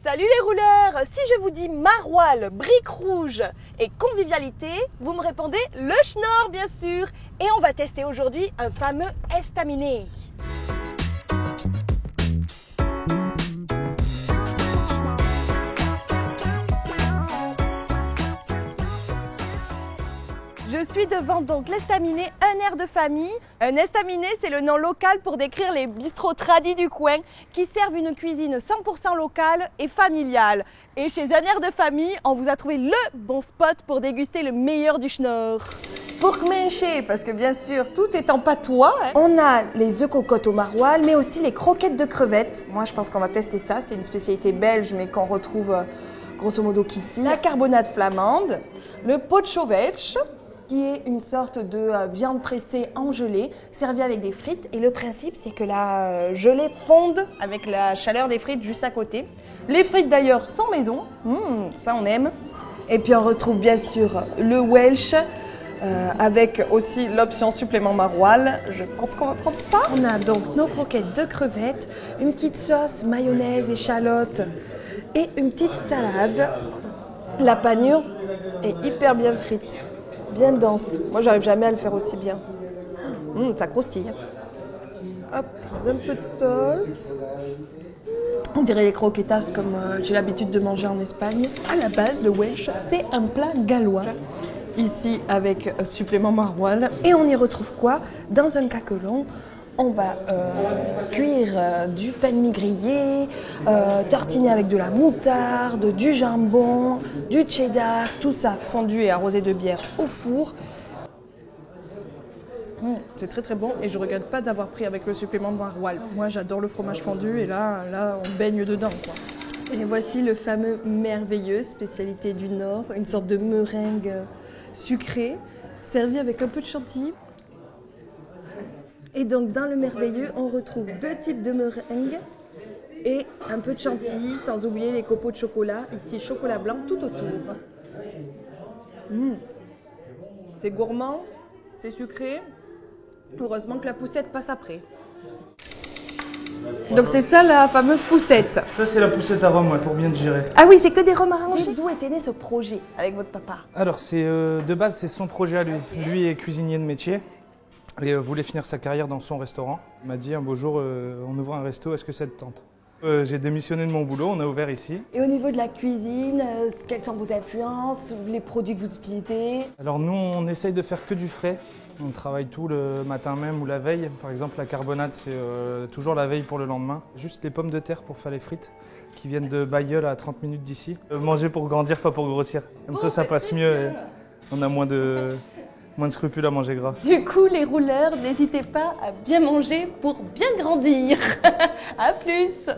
Salut les rouleurs! Si je vous dis maroilles, briques rouges et convivialité, vous me répondez le schnorr bien sûr. Et on va tester aujourd'hui un fameux estaminet. Je suis devant donc l'estaminet, un air de famille. Un estaminet, c'est le nom local pour décrire les bistrots tradis du coin qui servent une cuisine 100% locale et familiale. Et chez un air de famille, on vous a trouvé le bon spot pour déguster le meilleur du schnorr. Pour commencer, parce que bien sûr, tout est en patois, on a les œufs cocottes au maroilles, mais aussi les croquettes de crevettes. Moi, je pense qu'on va tester ça. C'est une spécialité belge, mais qu'on retrouve grosso modo qu'ici. La carbonade flamande, le pochowetsch, qui est une sorte de viande pressée en gelée, servie avec des frites. Et le principe, c'est que la gelée fonde avec la chaleur des frites juste à côté. Les frites d'ailleurs sont maison, ça on aime. Et puis on retrouve bien sûr le Welsh, avec aussi l'option supplément maroilles. Je pense qu'on va prendre ça. On a donc nos croquettes de crevettes, une petite sauce mayonnaise, échalote et une petite salade. La panure est hyper bien frite. Bien dense. Moi, j'arrive jamais à le faire aussi bien. Ça croustille. Hop, un peu de sauce. On dirait les croquetas comme j'ai l'habitude de manger en Espagne. À la base, le Welsh, c'est un plat gallois. Ici, avec supplément maroilles. Et on y retrouve quoi? Dans un caquelon, on va cuire du pain de mie grillé, tartiner avec de la moutarde, du jambon, du cheddar, tout ça fondu et arrosé de bière au four. C'est très très bon et je regrette pas d'avoir pris avec le supplément de maroilles. Moi j'adore le fromage fondu et là on baigne dedans, quoi. Et voici le fameux merveilleux, spécialité du Nord, une sorte de meringue sucrée, servie avec un peu de chantilly. Et donc dans le merveilleux, on retrouve deux types de meringues et un peu de chantilly, sans oublier les copeaux de chocolat. Ici, chocolat blanc tout autour. C'est gourmand, c'est sucré. Heureusement que la poussette passe après. Donc c'est ça la fameuse poussette. Ça c'est la poussette à rhum, ouais, pour bien digérer. Ah oui, c'est que des rhums arrangés. D'où était né ce projet avec votre papa? Alors de base c'est son projet à lui. Lui est cuisinier de métier. Et voulait finir sa carrière dans son restaurant. Il m'a dit un beau jour, on ouvre un resto, est-ce que ça te tente? J'ai démissionné de mon boulot, on a ouvert ici. Et au niveau de la cuisine, quelles sont vos influences, les produits que vous utilisez? Alors nous, on essaye de faire que du frais. On travaille tout le matin même ou la veille. Par exemple, la carbonade, c'est toujours la veille pour le lendemain. Juste les pommes de terre pour faire les frites, qui viennent de Bailleul à 30 minutes d'ici. Manger pour grandir, pas pour grossir. Comme ça passe mieux et on a moins de scrupules à manger gras. Du coup, les rouleurs, n'hésitez pas à bien manger pour bien grandir. À plus.